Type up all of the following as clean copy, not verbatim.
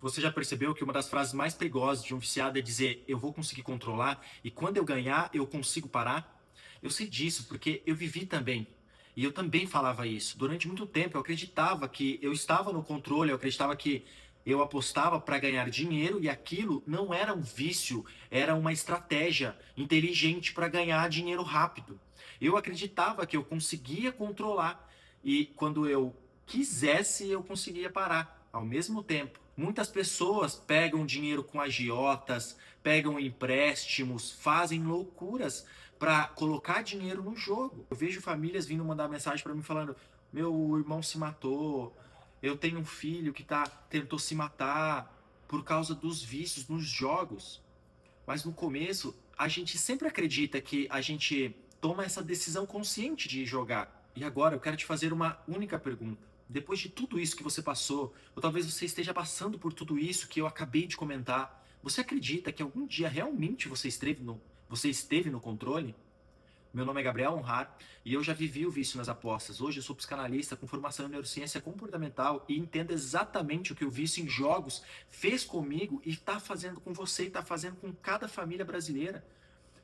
Você já percebeu que uma das frases mais perigosas de um viciado é dizer eu vou conseguir controlar e quando eu ganhar eu consigo parar? Eu sei disso porque eu vivi também. E eu também falava isso. Durante muito tempo eu acreditava que eu estava no controle, eu acreditava que eu apostava para ganhar dinheiro e aquilo não era um vício, era uma estratégia inteligente para ganhar dinheiro rápido. Eu acreditava que eu conseguia controlar e quando eu quisesse eu conseguia parar. Ao mesmo tempo, muitas pessoas pegam dinheiro com agiotas, pegam empréstimos, fazem loucuras para colocar dinheiro no jogo. Eu vejo famílias vindo mandar mensagem para mim falando: meu irmão se matou, eu tenho um filho que tentou se matar por causa dos vícios nos jogos. Mas no começo, a gente sempre acredita que a gente toma essa decisão consciente de jogar. E agora eu quero te fazer uma única pergunta. Depois de tudo isso que você passou, ou talvez você esteja passando por tudo isso que eu acabei de comentar, você acredita que algum dia realmente você esteve no controle? Meu nome é Gabriel Honrar e eu já vivi o vício nas apostas. Hoje eu sou psicanalista com formação em neurociência comportamental e entendo exatamente o que o vício em jogos fez comigo e está fazendo com você e está fazendo com cada família brasileira.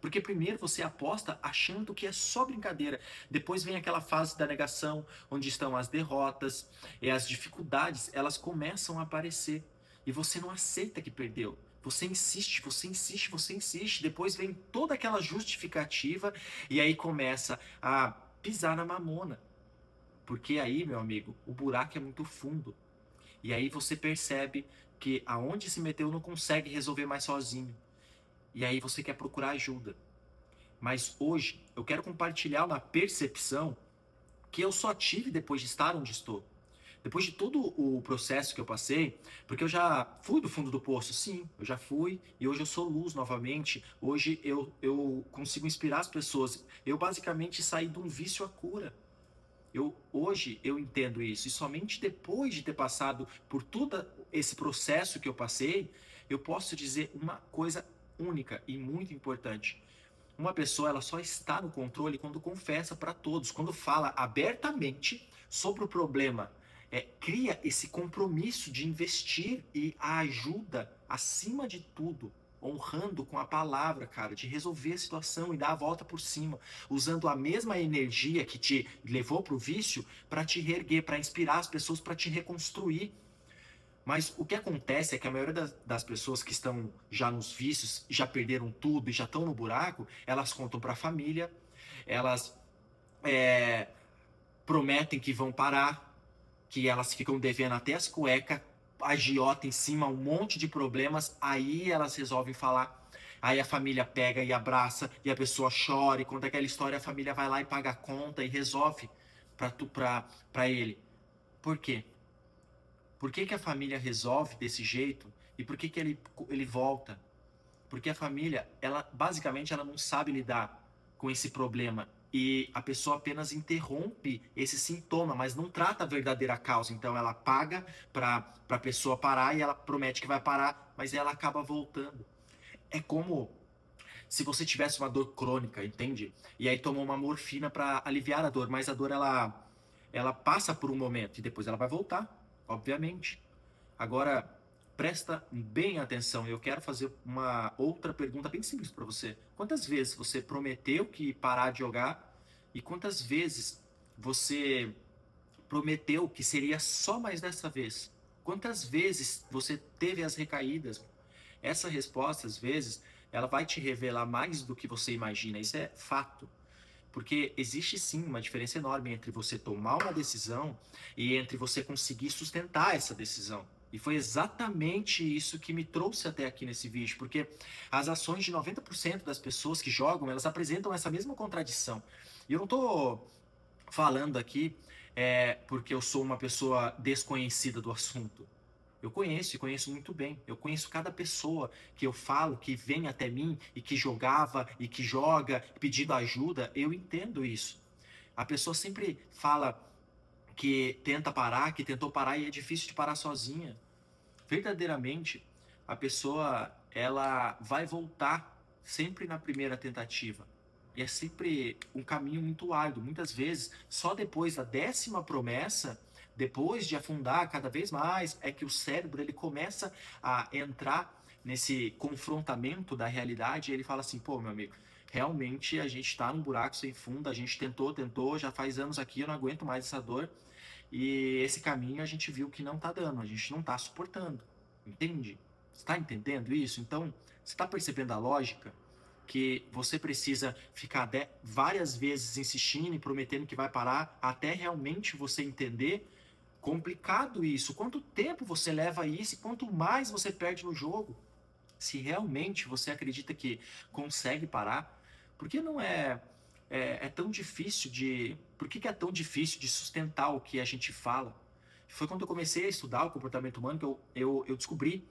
Porque primeiro você aposta achando que é só brincadeira. Depois vem aquela fase da negação, onde estão as derrotas e as dificuldades, elas começam a aparecer. E você não aceita que perdeu. Você insiste, você insiste, você insiste. Depois vem toda aquela justificativa e aí começa a pisar na mamona. Porque aí, meu amigo, o buraco é muito fundo. E aí você percebe que aonde se meteu não consegue resolver mais sozinho. E aí você quer procurar ajuda. Mas hoje eu quero compartilhar uma percepção que eu só tive depois de estar onde estou. Depois de todo o processo que eu passei, porque eu já fui do fundo do poço, sim, eu já fui, e hoje eu sou luz novamente. Hoje eu consigo inspirar as pessoas. Eu basicamente saí de um vício à cura. Hoje eu entendo isso, e somente depois de ter passado por todo esse processo que eu passei, eu posso dizer uma coisa única e muito importante. Uma pessoa ela só está no controle quando confessa para todos, quando fala abertamente sobre o problema, cria esse compromisso de investir e a ajuda acima de tudo, honrando com a palavra, cara, de resolver a situação e dar a volta por cima, usando a mesma energia que te levou para o vício para te reerguer, para inspirar as pessoas, para te reconstruir. Mas o que acontece é que a maioria das pessoas que estão já nos vícios, já perderam tudo e já estão no buraco, elas contam para a família, elas é, prometem que vão parar, que elas ficam devendo até as cuecas, agiota em cima, um monte de problemas, aí elas resolvem falar. Aí a família pega e abraça, e a pessoa chora, e conta aquela história, a família vai lá e paga a conta e resolve para ele. Por quê? Por que que a família resolve desse jeito e por que que ele volta? Porque a família, ela basicamente ela não sabe lidar com esse problema e a pessoa apenas interrompe esse sintoma, mas não trata a verdadeira causa. Então ela paga para a pessoa parar e ela promete que vai parar, mas ela acaba voltando. É como se você tivesse uma dor crônica, entende? E aí tomou uma morfina para aliviar a dor, mas a dor ela passa por um momento e depois ela vai voltar, obviamente. Agora, presta bem atenção. Eu quero fazer uma outra pergunta bem simples para você. Quantas vezes você prometeu que ia parar de jogar e quantas vezes você prometeu que seria só mais dessa vez? Quantas vezes você teve as recaídas? Essa resposta, às vezes, ela vai te revelar mais do que você imagina. Isso é fato. Porque existe sim uma diferença enorme entre você tomar uma decisão e entre você conseguir sustentar essa decisão. E foi exatamente isso que me trouxe até aqui nesse vídeo, porque as ações de 90% das pessoas que jogam, elas apresentam essa mesma contradição. E eu não estou falando aqui porque eu sou uma pessoa desconhecida do assunto. Eu conheço e conheço muito bem. Eu conheço cada pessoa que eu falo, que vem até mim e que jogava e que joga pedindo ajuda. Eu entendo isso. A pessoa sempre fala que tenta parar, que tentou parar e é difícil de parar sozinha. Verdadeiramente, a pessoa ela vai voltar sempre na primeira tentativa. E é sempre um caminho muito árduo. Muitas vezes, só depois da 10ª promessa, Depois de afundar cada vez mais, é que o cérebro ele começa a entrar nesse confrontamento da realidade e ele fala assim, pô, meu amigo, realmente a gente está num buraco sem fundo, a gente tentou, já faz anos aqui, eu não aguento mais essa dor. E esse caminho a gente viu que não tá dando, a gente não tá suportando. Entende? Você tá entendendo isso? Então, você tá percebendo a lógica? Que você precisa ficar várias vezes insistindo e prometendo que vai parar até realmente você entender. Complicado isso. Quanto tempo você leva isso e quanto mais você perde no jogo? Se realmente você acredita que consegue parar, por que não é tão difícil de. Por que é tão difícil de sustentar o que a gente fala? Foi quando eu comecei a estudar o comportamento humano que eu descobri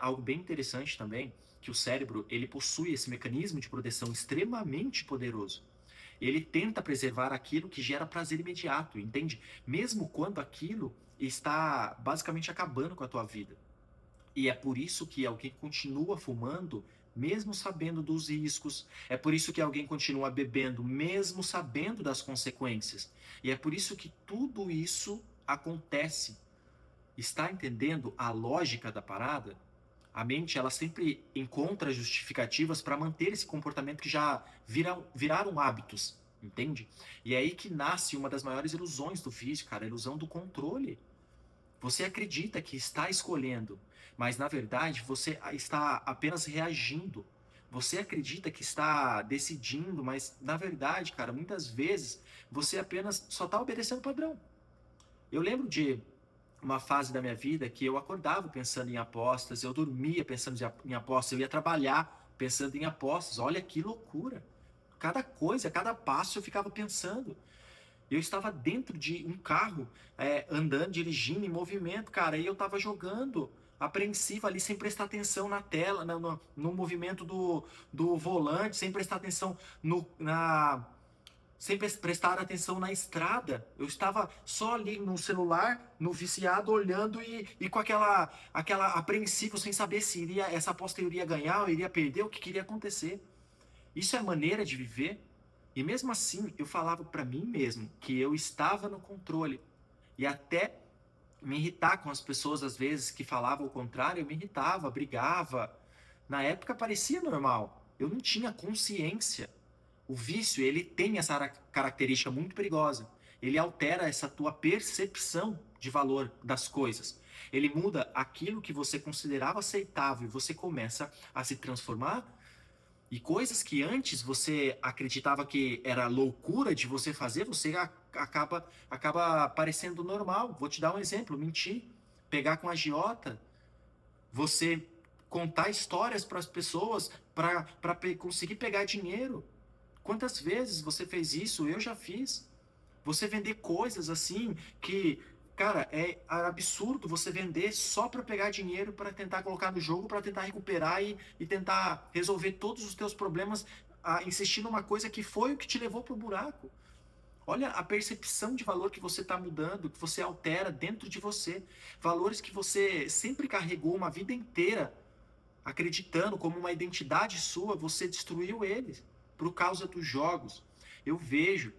algo bem interessante também, que o cérebro ele possui esse mecanismo de proteção extremamente poderoso. Ele tenta preservar aquilo que gera prazer imediato, entende? Mesmo quando aquilo está basicamente acabando com a tua vida. E é por isso que alguém continua fumando, mesmo sabendo dos riscos. É por isso que alguém continua bebendo, mesmo sabendo das consequências. E é por isso que tudo isso acontece. Está entendendo a lógica da parada? A mente, ela sempre encontra justificativas para manter esse comportamento que já viraram hábitos, entende? E é aí que nasce uma das maiores ilusões do vício, cara, a ilusão do controle. Você acredita que está escolhendo, mas na verdade você está apenas reagindo. Você acredita que está decidindo, mas na verdade, cara, muitas vezes você apenas só está obedecendo o padrão. Eu lembro de uma fase da minha vida que eu acordava pensando em apostas, eu dormia pensando em apostas, eu ia trabalhar pensando em apostas. Olha que loucura! Cada coisa, cada passo eu ficava pensando. Eu estava dentro de um carro, andando, dirigindo, em movimento, cara, e eu estava jogando, apreensivo ali, sem prestar atenção na tela, no movimento do volante, sem prestar atenção sem prestar atenção na estrada. Eu estava só ali no celular, no viciado, olhando e com aquela apreensivo, sem saber se essa aposta eu iria ganhar ou iria perder, o que iria acontecer. Isso é maneira de viver? E mesmo assim, eu falava para mim mesmo que eu estava no controle. E até me irritar com as pessoas, às vezes, que falavam o contrário, eu me irritava, brigava. Na época parecia normal. Eu não tinha consciência. O vício, ele tem essa característica muito perigosa. Ele altera essa tua percepção de valor das coisas. Ele muda aquilo que você considerava aceitável e você começa a se transformar e coisas que antes você acreditava que era loucura de você fazer, você acaba parecendo normal. Vou te dar um exemplo: mentir, pegar com agiota, você contar histórias para as pessoas para conseguir pegar dinheiro. Quantas vezes você fez isso? Eu já fiz. Você vender coisas assim que, cara, é absurdo você vender só para pegar dinheiro, para tentar colocar no jogo, para tentar recuperar e tentar resolver todos os teus problemas, insistir numa coisa que foi o que te levou pro buraco. Olha a percepção de valor que você está mudando, que você altera dentro de você. Valores que você sempre carregou uma vida inteira, acreditando como uma identidade sua, você destruiu eles por causa dos jogos. Eu vejo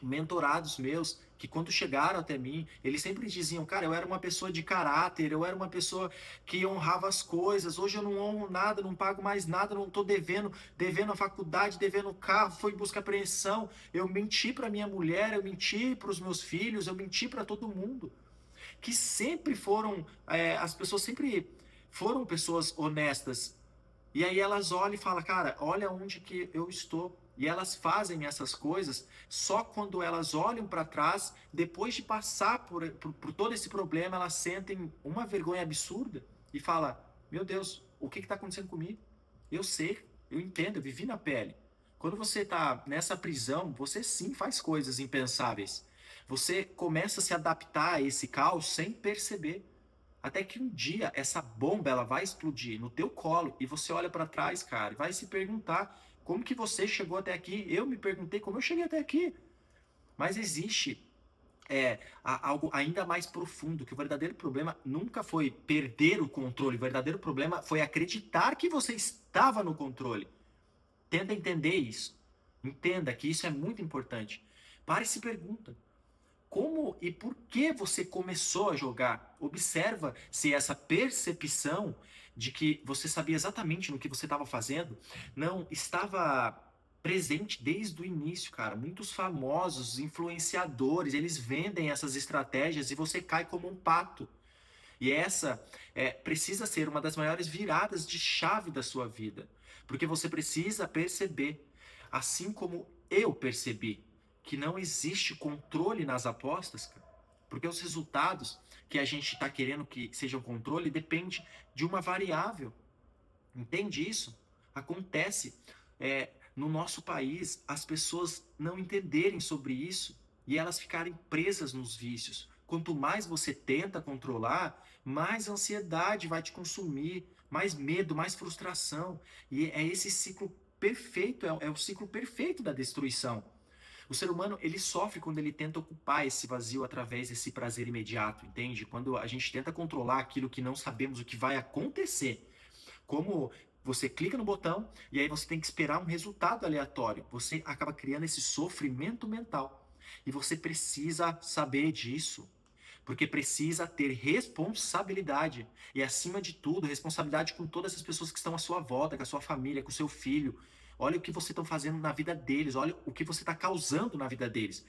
mentorados meus que quando chegaram até mim, eles sempre diziam, cara, eu era uma pessoa de caráter, eu era uma pessoa que honrava as coisas, hoje eu não honro nada, não pago mais nada, não tô devendo a faculdade, devendo o carro, foi em busca de apreensão, eu menti para minha mulher, eu menti para os meus filhos, eu menti para todo mundo. Que sempre foram, as pessoas sempre foram pessoas honestas. E aí elas olham e falam, cara, olha onde que eu estou. E elas fazem essas coisas só quando elas olham para trás, depois de passar por todo esse problema, elas sentem uma vergonha absurda e falam, meu Deus, o que está acontecendo comigo? Eu sei, eu entendo, eu vivi na pele. Quando você está nessa prisão, você sim faz coisas impensáveis. Você começa a se adaptar a esse caos sem perceber. Até que um dia essa bomba ela vai explodir no teu colo e você olha para trás, cara, e vai se perguntar como que você chegou até aqui. Eu me perguntei como eu cheguei até aqui. Mas existe algo ainda mais profundo, que o verdadeiro problema nunca foi perder o controle, o verdadeiro problema foi acreditar que você estava no controle. Tenta entender isso. Entenda que isso é muito importante. Pare e se pergunta. como e por que você começou a jogar. Observa se essa percepção de que você sabia exatamente no que você estava fazendo não estava presente desde o início, cara. Muitos famosos influenciadores, eles vendem essas estratégias e você cai como um pato. E essa precisa ser uma das maiores viradas de chave da sua vida, porque você precisa perceber, assim como eu percebi, que não existe controle nas apostas, cara, porque os resultados que a gente está querendo que sejam controle depende de uma variável. Entende isso? Acontece no nosso país as pessoas não entenderem sobre isso e elas ficarem presas nos vícios. Quanto mais você tenta controlar, mais ansiedade vai te consumir, mais medo, mais frustração. E é esse ciclo perfeito, é o ciclo perfeito da destruição. O ser humano, ele sofre quando ele tenta ocupar esse vazio através desse prazer imediato, entende? Quando a gente tenta controlar aquilo que não sabemos o que vai acontecer. Como você clica no botão e aí você tem que esperar um resultado aleatório. Você acaba criando esse sofrimento mental. E você precisa saber disso. Porque precisa ter responsabilidade. E acima de tudo, responsabilidade com todas as pessoas que estão à sua volta, com a sua família, com o seu filho. Olha o que você está fazendo na vida deles. Olha o que você está causando na vida deles.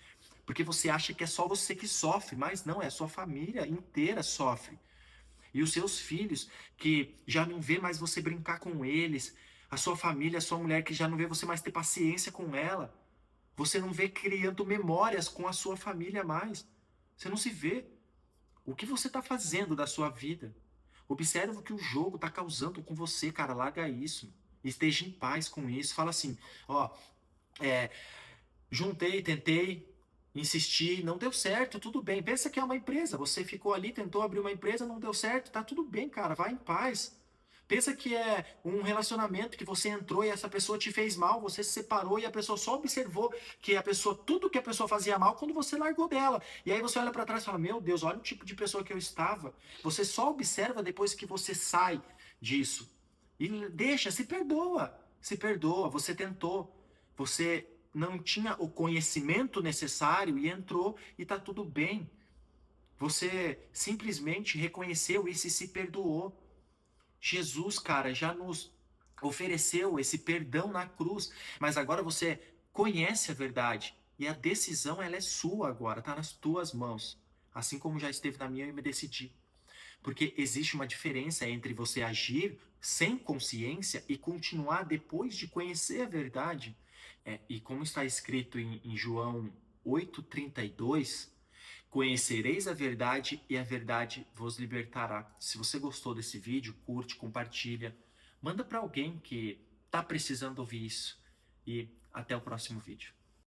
Porque você acha que é só você que sofre, mas não, é a sua família inteira sofre. E os seus filhos, que já não vê mais você brincar com eles, a sua família, a sua mulher, que já não vê você mais ter paciência com ela, você não vê criando memórias com a sua família mais. Você não se vê. O que você está fazendo da sua vida? Observe o que o jogo está causando com você, cara. Larga isso. Esteja em paz com isso. Fala assim, ó, é, juntei, tentei, insisti, não deu certo, tudo bem. Pensa que é uma empresa, você ficou ali, tentou abrir uma empresa, não deu certo, tá tudo bem, cara, vai em paz. Pensa que é um relacionamento que você entrou e essa pessoa te fez mal, você se separou e a pessoa só observou que a pessoa, tudo que a pessoa fazia mal quando você largou dela. E aí você olha para trás e fala: "Meu Deus, olha o tipo de pessoa que eu estava". Você só observa depois que você sai disso. E deixa, se perdoa, você tentou. Você não tinha o conhecimento necessário e entrou e tá tudo bem. Você simplesmente reconheceu isso e se perdoou. Jesus, cara, já nos ofereceu esse perdão na cruz, mas agora você conhece a verdade e a decisão ela é sua agora, tá nas tuas mãos. Assim como já esteve na minha, eu me decidi. Porque existe uma diferença entre você agir sem consciência e continuar depois de conhecer a verdade. E como está escrito em João 8,32, conhecereis a verdade e a verdade vos libertará. Se você gostou desse vídeo, curte, compartilha, manda para alguém que está precisando ouvir isso. E até o próximo vídeo.